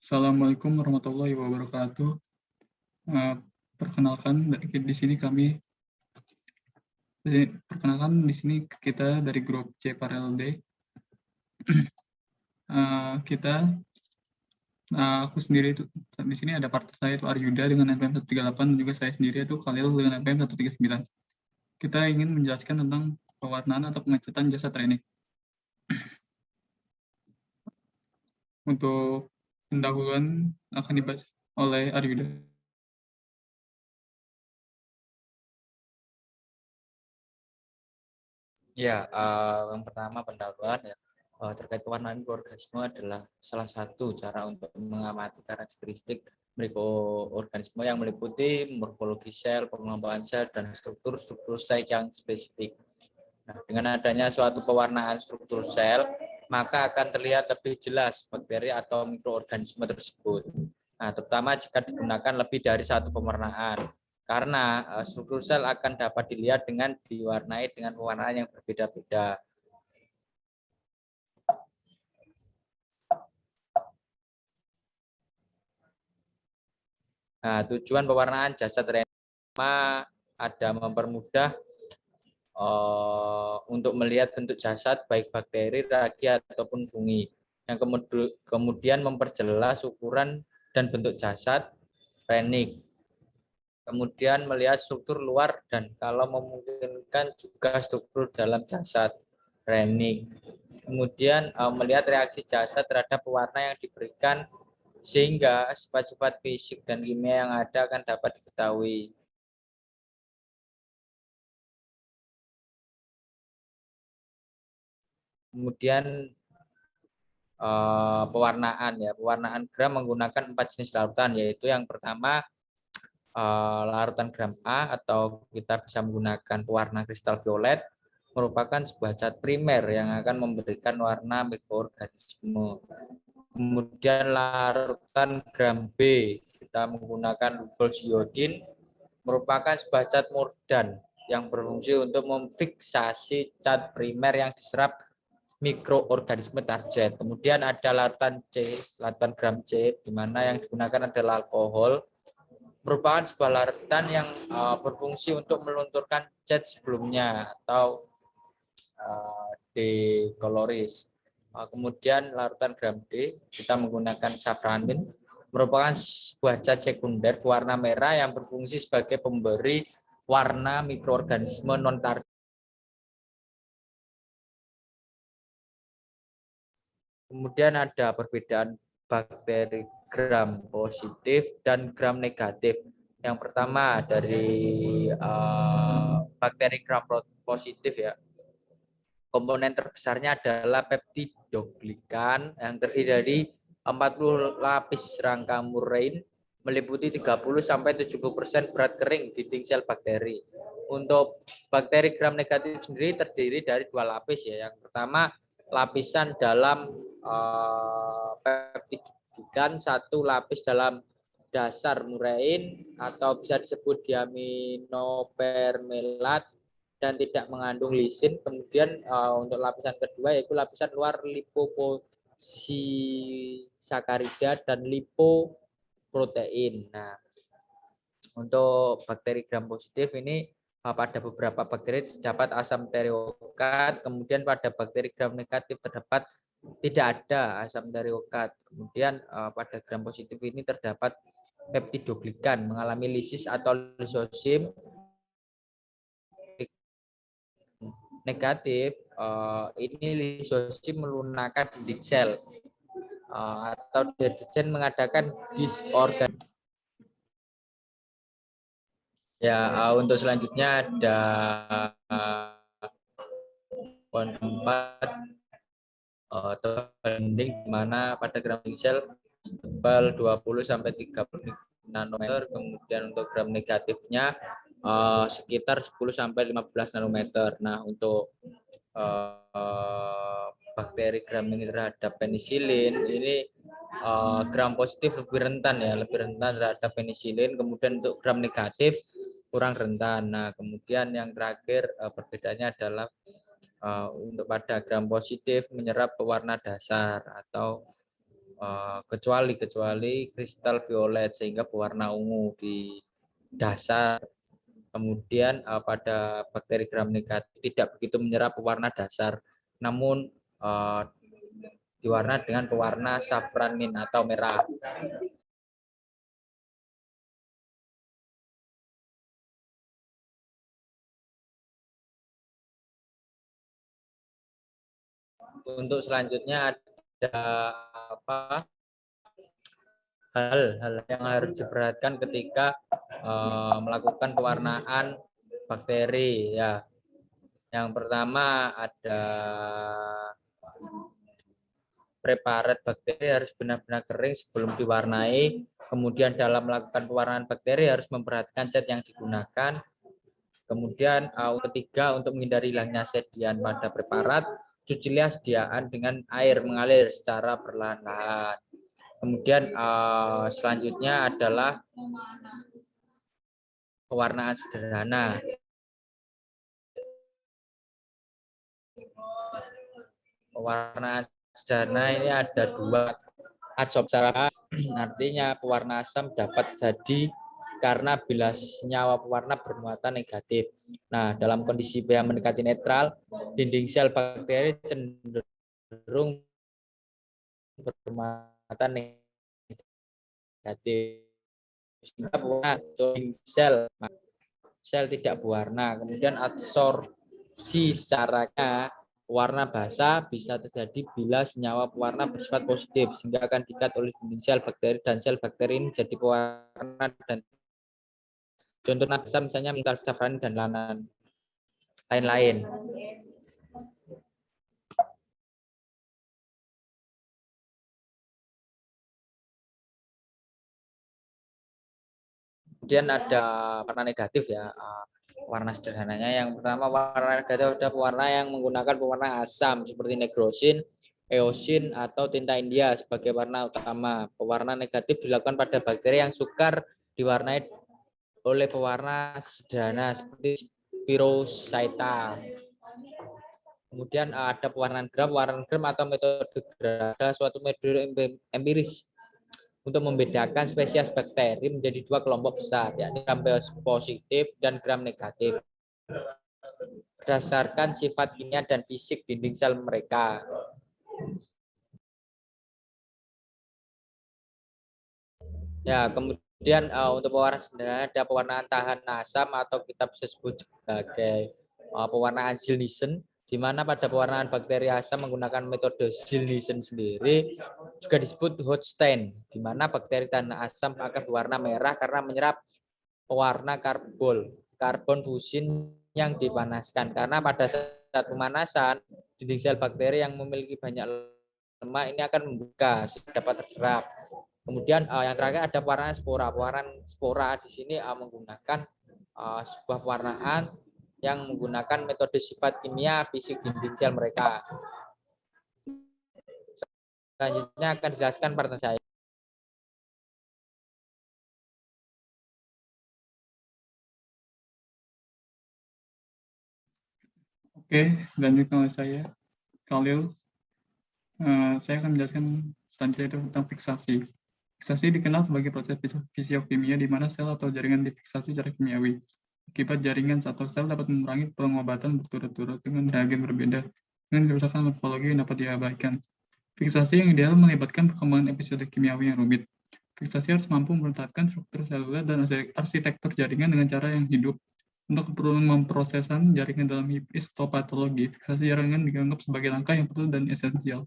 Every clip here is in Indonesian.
Assalamualaikum warahmatullahi wabarakatuh. Eh, Perkenalkan di sini kita dari grup C Parel D. Aku sendiri itu di sini ada partner saya itu Aryuda dengan NPM 138 dan juga saya sendiri itu Khalil dengan NPM 139. Kita ingin menjelaskan tentang pewarnaan atau pengecatan jasa training. Untuk pendahuluan akan dibahas oleh Aryuda. Ya, yang pertama pendahuluan ya, terkait pewarnaan mikroorganisme adalah salah satu cara untuk mengamati karakteristik mikroorganisme yang meliputi morfologi sel, pengembangan sel, dan struktur sel yang spesifik. Nah, dengan adanya suatu pewarnaan struktur sel, maka akan terlihat lebih jelas bakteri atau mikroorganisme tersebut. Nah, terutama jika digunakan lebih dari satu pewarnaan. Karena struktur sel akan dapat dilihat dengan diwarnai dengan pewarnaan yang berbeda-beda. Nah, tujuan pewarnaan jasa training ada mempermudah untuk melihat bentuk jasad baik bakteri, ragi ataupun fungi. Yang kemudian memperjelas ukuran dan bentuk jasad renik. Kemudian melihat struktur luar dan kalau memungkinkan juga struktur dalam jasad renik. Kemudian melihat reaksi jasad terhadap pewarna yang diberikan sehingga sifat-sifat fisik dan kimia yang ada akan dapat diketahui. Kemudian pewarnaan gram menggunakan 4 jenis larutan, yaitu yang pertama larutan gram A atau kita bisa menggunakan pewarna kristal violet, merupakan sebuah cat primer yang akan memberikan warna mikroorganisme. Kemudian larutan gram B, kita menggunakan lubul iodin, merupakan sebuah cat murdan yang berfungsi untuk memfiksasi cat primer yang diserap mikroorganisme target. Kemudian ada larutan gram C, di mana yang digunakan adalah alkohol, merupakan sebuah larutan yang berfungsi untuk melunturkan cat sebelumnya atau dekoloris. Kemudian larutan gram D, kita menggunakan safranin, merupakan sebuah cat sekunder berwarna merah yang berfungsi sebagai pemberi warna mikroorganisme non-target. Kemudian ada perbedaan bakteri gram positif dan gram negatif. Yang pertama dari bakteri gram positif ya. Komponen terbesarnya adalah peptidoglikan yang terdiri dari 40 lapis rangka murine meliputi 30 sampai 70% berat kering dinding sel bakteri. Untuk bakteri gram negatif sendiri terdiri dari 2 lapis ya. Yang pertama lapisan dalam peptidoglikan, 1 lapis dalam dasar murain atau bisa disebut diaminopermelat dan tidak mengandung lisin. Kemudian untuk lapisan kedua yaitu lapisan luar lipoposakarida dan lipoprotein. Nah, untuk bakteri gram positif ini pada beberapa bakteri terdapat asam teriokat, kemudian pada bakteri gram negatif terdapat tidak ada asam teriokat. Kemudian pada gram positif ini terdapat peptidoglikan mengalami lisis atau lisosim. Negatif ini lisosim melunakkan dinding sel atau deterjen mengadakan disorgan. Ya, untuk selanjutnya ada poin keempat, dinding di mana pada gram sel tebal 20 sampai 30 nanometer, kemudian untuk gram negatifnya sekitar 10 sampai 15 nanometer. Nah, untuk bakteri gram ini terhadap penisilin ini gram positif lebih rentan ya, lebih rentan terhadap penisilin. Kemudian untuk gram negatif kurang rentan. Nah, kemudian yang terakhir perbedaannya adalah untuk pada gram positif menyerap pewarna dasar atau kecuali kristal violet sehingga berwarna ungu di dasar. Kemudian pada bakteri gram negatif tidak begitu menyerap pewarna dasar, namun diwarna dengan pewarna saffron mint atau merah. Untuk selanjutnya ada hal-hal yang harus diperhatikan ketika melakukan pewarnaan bakteri ya. Yang pertama ada preparat bakteri harus benar-benar kering sebelum diwarnai. Kemudian dalam melakukan pewarnaan bakteri harus memperhatikan cat yang digunakan. Kemudian ketiga, untuk menghindari hilangnya sediaan pada preparat, cucilah sediaan dengan air mengalir secara perlahan-lahan. Kemudian selanjutnya adalah pewarnaan sederhana. Pewarnaan sederhana ini ada dua adsorpsi, artinya pewarna asam dapat jadi karena bilas senyawa pewarna bermuatan negatif. Nah, dalam kondisi pH mendekati netral, dinding sel bakteri cenderung bermuatan negatif. Sehingga pewarna dinding sel tidak berwarna. Kemudian adsorpsi caranya warna basah bisa terjadi bila senyawa pewarna bersifat positif sehingga akan diikat oleh dinding sel bakteri dan sel bakteri ini jadi pewarna. Dan contoh asam misalnya metylsafran dan lain-lain. Kemudian ada warna negatif ya. Warna sederhananya yang pertama, warna negatif ada pewarna yang menggunakan pewarna asam seperti negrosin, eosin atau tinta India sebagai warna utama. Pewarna negatif dilakukan pada bakteri yang sukar diwarnai oleh pewarna sederhana seperti Spirochaeta. Kemudian ada pewarnaan gram atau metode gram adalah suatu metode empiris untuk membedakan spesies bakteri menjadi dua kelompok besar, yakni gram positif dan gram negatif, berdasarkan sifat kimia dan fisik dinding sel mereka. Ya, kemudian untuk pewarnaan sederhana ada pewarnaan tahan asam atau kita bisa sebut sebagai pewarnaan Ziehl-Neeson, di mana pada pewarnaan bakteri asam menggunakan metode Ziehl-Neeson sendiri juga disebut hot stain, di mana bakteri tahan asam akan berwarna merah karena menyerap pewarna karbon fusin yang dipanaskan. Karena pada saat pemanasan, dinding sel bakteri yang memiliki banyak lemak ini akan membuka sehingga dapat terserap. Kemudian yang terakhir ada pewarnaan spora. Pewarnaan spora di sini menggunakan sebuah pewarnaan yang menggunakan metode sifat kimia fisik dinding sel mereka. Selanjutnya akan dijelaskan partner saya. Oke, lanjut oleh saya, Khalil. Saya akan menjelaskan selanjutnya itu tentang fiksasi. Fiksasi dikenal sebagai proses fisiokimia di mana sel atau jaringan difiksasi secara kimiawi. Akibat jaringan atau sel dapat mengurangi pengobatan berturut-turut dengan reagen berbeda dengan kerusakan morfologi yang dapat diabaikan. Fiksasi yang ideal melibatkan perkembangan episode kimiawi yang rumit. Fiksasi harus mampu mempertahankan struktur seluler dan arsitektur jaringan dengan cara yang hidup. Untuk keperluan memprosesan jaringan dalam histopatologi, fiksasi jaringan dianggap sebagai langkah yang perlu dan esensial.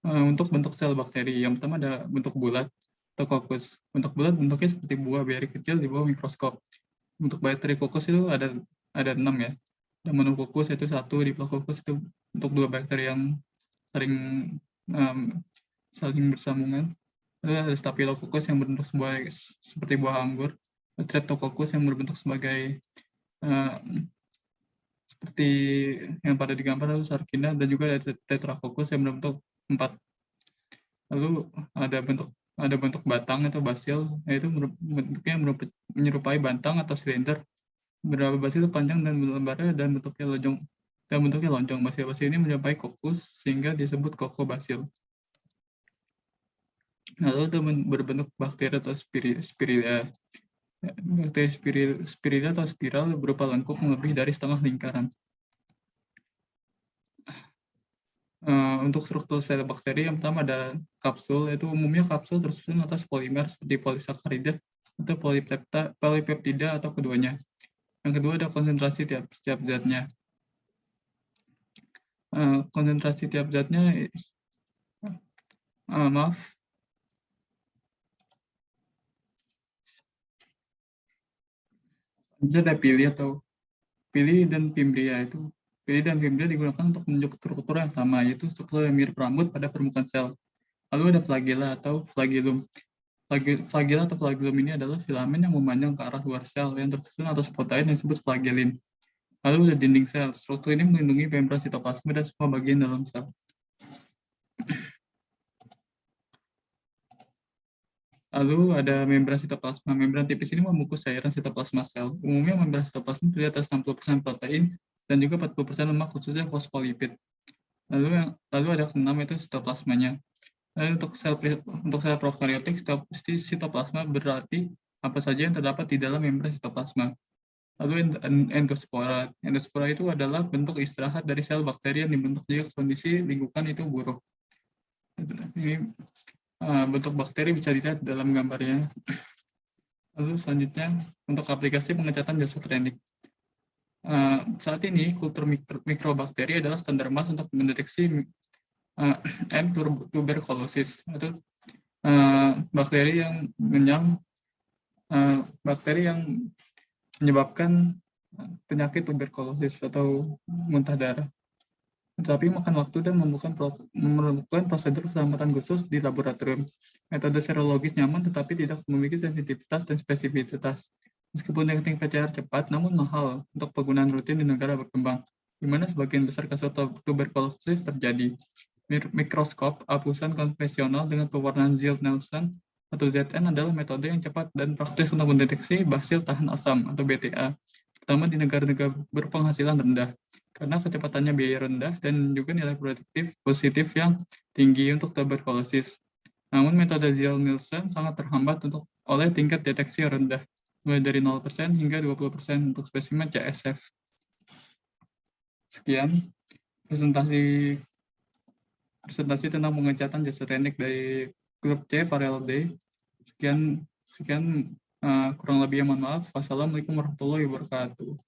Untuk bentuk sel bakteri, yang pertama ada bentuk bulat atau kokus. Bentuk bulat bentuknya seperti buah beri kecil di bawah mikroskop. Untuk bakteri kokus itu ada 6 ya. Dan monokokus itu 1, diplococcus itu untuk 2 bakteri yang saling bersambungan. Lalu ada staphylococcus yang berbentuk seperti buah anggur. Streptococcus yang berbentuk sebagai seperti yang pada digambar, lalu sarkina, dan juga ada tetracoccus yang berbentuk 4. Lalu ada bentuk batang atau basil, yaitu bentuknya menyerupai bantang atau silinder. Beberapa basil panjang dan berlebar dan bentuknya lonjong dan bentuknya lonjong. Basil-basil ini menyerupai kokus sehingga disebut kokobasil. Lalu itu berbentuk bakteri atau spirilla. Bakteri spirilla atau spiral berupa lengkung lebih dari setengah lingkaran. Untuk struktur sel bakteri, yang pertama ada kapsul, yaitu umumnya kapsul tersusun atas polimer seperti polisakarida atau polipeptida atau keduanya. Yang kedua ada konsentrasi tiap zatnya. Konsentrasi tiap zatnya, maaf, ada pili dan fimbria. Pili dan fimbria digunakan untuk menunjuk struktur yang sama, yaitu struktur yang mirip rambut pada permukaan sel. Lalu ada flagella atau flagellum. Flagella atau flagellum ini adalah filamen yang memanjang ke arah luar sel yang tersusun atas protein yang disebut flagellin. Lalu ada dinding sel. Struktur ini melindungi membran sitoplasma dan semua bagian dalam sel. Lalu ada membran sitoplasma. Membran tipis ini membungkus cairan sitoplasma sel. Umumnya membran sitoplasma terdiri atas 60% protein dan juga 40% lemak, khususnya fosfolipid. Lalu ada keenam, itu sitoplasmanya. Lalu untuk sel prokaryotik, sitoplasma berarti apa saja yang terdapat di dalam membran sitoplasma. Lalu endospora. Endospora itu adalah bentuk istirahat dari sel bakteri yang dibentuk jika kondisi lingkungan itu buruk. Ini bentuk bakteri bisa dilihat dalam gambarnya. Lalu selanjutnya untuk aplikasi pengecatan jasa klinik. Saat ini kultur mikrobakteri adalah standar emas untuk mendeteksi M. tuberculosis, atau bakteri yang menyebabkan penyakit tuberkulosis atau muntah darah. Tetapi makan waktu dan memerlukan prosedur keselamatan khusus di laboratorium. Metode serologis nyaman tetapi tidak memiliki sensitivitas dan spesifitas. Meskipun teknik PCR cepat, namun mahal untuk penggunaan rutin di negara berkembang, di mana sebagian besar kasus tuberkulosis terjadi. Mikroskop apusan konvensional dengan pewarnaan Ziel-Nelson atau ZN adalah metode yang cepat dan praktis untuk mendeteksi basil tahan asam atau BTA, terutama di negara-negara berpenghasilan rendah, karena kecepatannya biaya rendah dan juga nilai prediktif positif yang tinggi untuk tuberkulosis. Namun metode Ziel-Nelson sangat terhambat oleh tingkat deteksi yang rendah, mulai dari 0% hingga 20% untuk spesimen CSF. Sekian presentasi tentang pengecatan jasa klinik dari grup C Paralel D. Sekian kurang lebihnya mohon maaf. Wassalamualaikum warahmatullahi wabarakatuh.